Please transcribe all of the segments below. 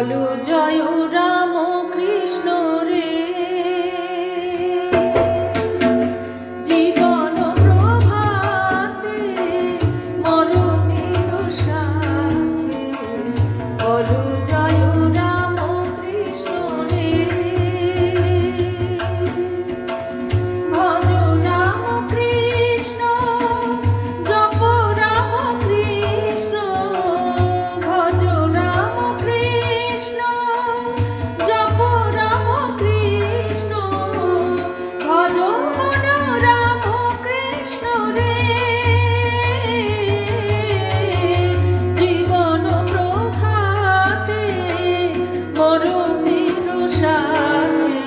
বলো জয় রাম কৃষ্ণ রে। জীবন প্রভাতে মরণের সাথে বলো জয় রাম কৃষ্ণ রে। ভজ রাম কৃষ্ণ জপ রাম কৃষ্ণ, ভজ রাম কৃষ্ণ জপ রাম কৃষ্ণ, ভজ মন রাম কৃষ্ণ রে। জীবন প্রভাতে মরণের সাথে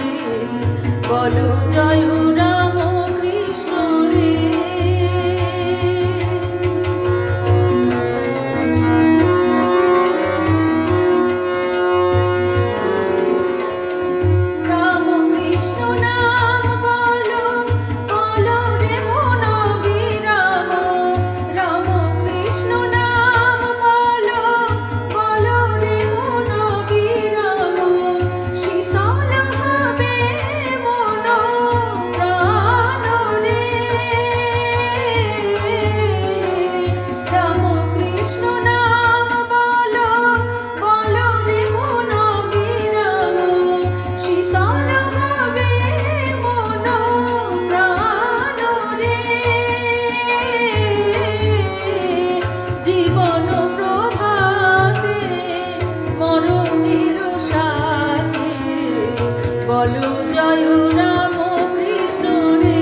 বলো জয় রাম কৃষ্ণ রে। রাম কৃষ্ণ নাম বলো, বলো রে মন বিরাম। রাম কৃষ্ণ নাম বলো, বলো রে মন বিরাম। শীতল হবে মন প্রাণ রে। রাম কৃষ্ণ নাম বলো, বলো রে মন বিরাম। শীতল হবে মন প্রাণ রে। জীবন প্রভাতে মরণের সাথে বলো জয় রাম কৃষ্ণ রে।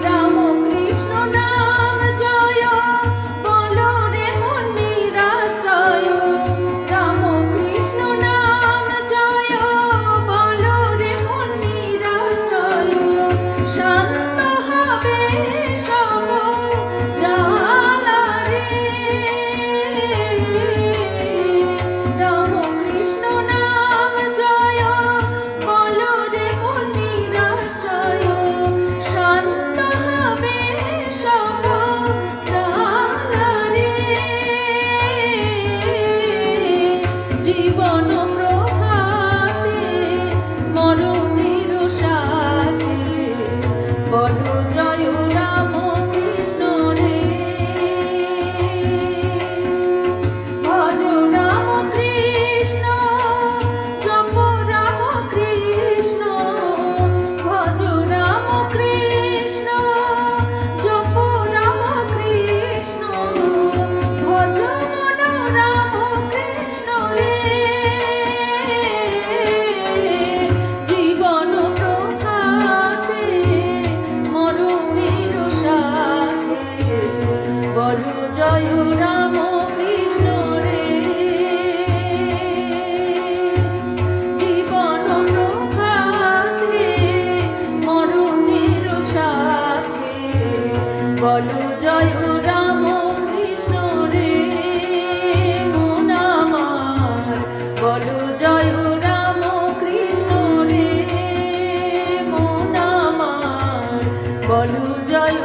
রাম কৃষ্ণ নাম জয় বলো রে মন নিরাশ্রয়। রাম কৃষ্ণ নাম জয় বলো রে মন নিরাশ্রয়। শান্ত হবে সব জ্বালা রে। রাম কৃষ্ণ নাম জয় বলো রে মন নিরাশ্রয়। শান্ত হবে সব জ্বালা রে। জীবন প্রভাতে মরণের সাথে বলো জয় রাম কৃষ্ণ রে। ভজ রাম কৃষ্ণ জপ রাম কৃষ্ণ, ভজ রাম কৃষ্ণ জপ রাম কৃষ্ণ, ভজ মন রাম কৃষ্ণ রে। জীবন প্রভাতে মরণের সাথে বলো জয় রাম কৃষ্ণ রে। জীবন প্রভাতে মরণের সাথে বলো জয় রাম কৃষ্ণ রে। মন আমার বলো জয় রাম কৃষ্ণ রে। মন আমার বলো জয়